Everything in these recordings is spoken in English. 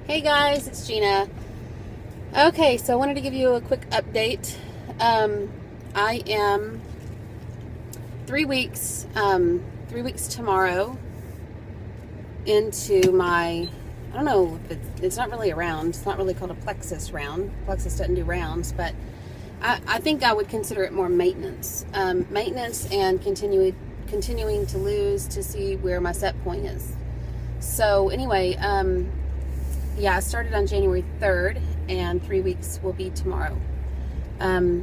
Hey guys, it's Gina. Okay, so I wanted to give you a quick update. I am 3 weeks, 3 weeks tomorrow into my, I don't know if it's not really a round. It's not really called a plexus round. Plexus doesn't do rounds, but I think I would consider it more maintenance. Maintenance and continuing to lose to see where my set point is. So anyway, yeah, I started on January 3rd, and 3 weeks will be tomorrow. I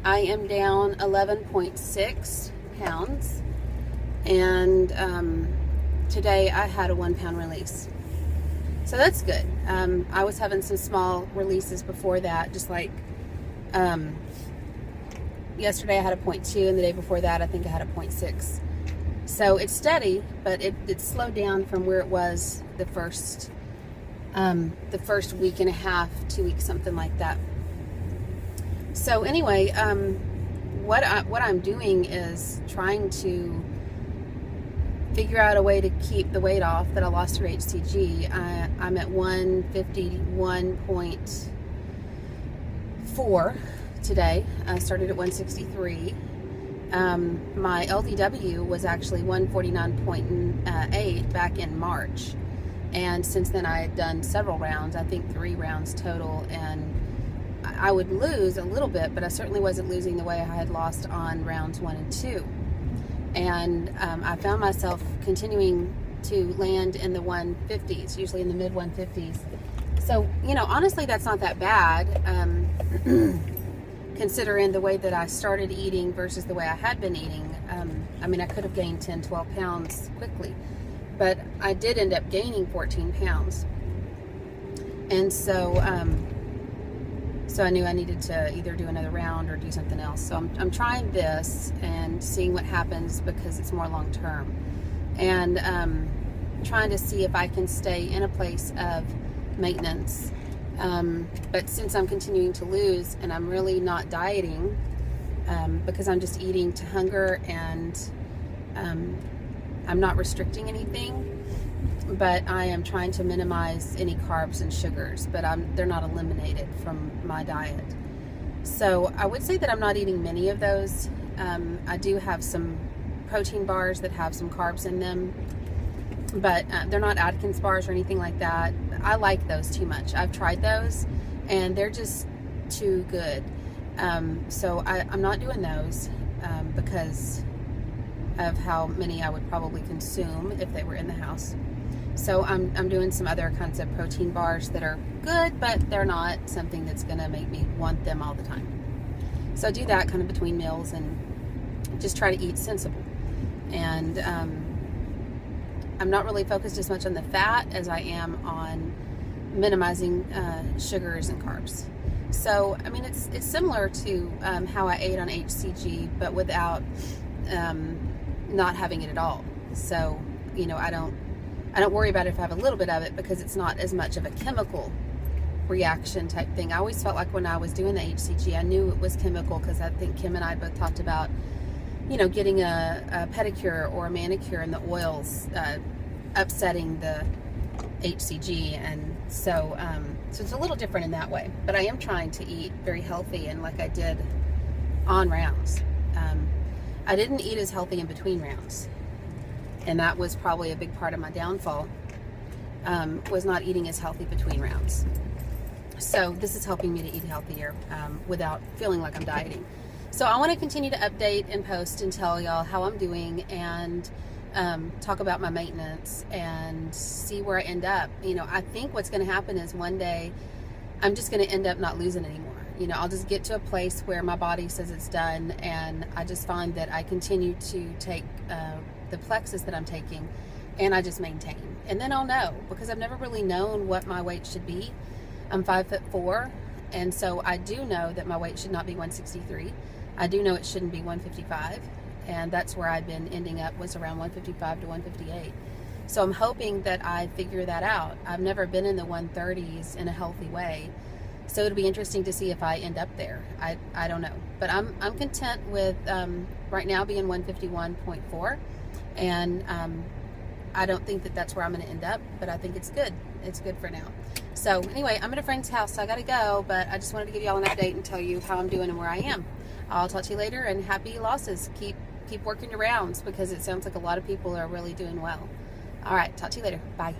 am down 11.6 pounds, and today I had a 1 pound release. So that's good. I was having some small releases before that, just like yesterday I had a 0.2, and the day before that I think I had a 0.6. So it's steady, but it slowed down from where it was the first week and a half, 2 weeks, something like that. So anyway, what I'm doing is trying to figure out a way to keep the weight off that I lost through hCG. I'm at 151.4 today. I started at 163. My LDW was actually 149.8 back in March. And since then I had done several rounds, I think 3 rounds total, and I would lose a little bit, but I certainly wasn't losing the way I had lost on rounds 1 and 2. And I found myself continuing to land in the 150s, usually in the mid 150s. So, you know, honestly, that's not that bad, considering the way that I started eating versus the way I had been eating. I mean, I could have gained 10, 12 pounds quickly. But I did end up gaining 14 pounds. And so so I knew I needed to either do another round or do something else. So I'm trying this and seeing what happens, because it's more long term. And trying to see if I can stay in a place of maintenance. But since I'm continuing to lose and I'm really not dieting, because I'm just eating to hunger, and I'm not restricting anything, but I am trying to minimize any carbs and sugars, but they're not eliminated from my diet. So I would say that I'm not eating many of those. I do have some protein bars that have some carbs in them, but they're not Atkins bars or anything like that. I like those too much. I've tried those, and they're just too good. So I'm not doing those because of how many I would probably consume if they were in the house. So I'm doing some other kinds of protein bars that are good, but they're not something that's going to make me want them all the time. So I do that kind of between meals and just try to eat sensible. And I'm not really focused as much on the fat as I am on minimizing sugars and carbs. So, I mean, it's similar to how I ate on hCG, but without not having it at all. So, you know, I don't worry about it if I have a little bit of it, because it's not as much of a chemical reaction type thing. I always felt like when I was doing the hCG, I knew it was chemical, because I think Kim and I both talked about, you know, getting a pedicure or a manicure and the oils upsetting the hCG. And so so it's a little different in that way, but I am trying to eat very healthy, and like I did on rounds. I didn't eat as healthy in between rounds, and that was probably a big part of my downfall, was not eating as healthy between rounds. So this is helping me to eat healthier without feeling like I'm dieting. So I want to continue to update and post and tell y'all how I'm doing, and talk about my maintenance and see where I end up. You know, I think what's going to happen is one day I'm just going to end up not losing anymore. You know, I'll just get to a place where my body says it's done, and I just find that I continue to take the plexus that I'm taking, and I just maintain. And then I'll know, because I've never really known what my weight should be. I'm 5'4", and so I do know that my weight should not be 163. I do know it shouldn't be 155, and that's where I've been ending up, was around 155 to 158. So I'm hoping that I figure that out. I've never been in the 130s in a healthy way, so it'll be interesting to see if I end up there. I don't know, but I'm content with right now being 151.4, and I don't think that that's where I'm going to end up, but I think it's good. It's good for now. So anyway, I'm at a friend's house, so I got to go, but I just wanted to give y'all an update and tell you how I'm doing and where I am. I'll talk to you later, and happy losses. Keep working your rounds, because it sounds like a lot of people are really doing well. All right, talk to you later. Bye.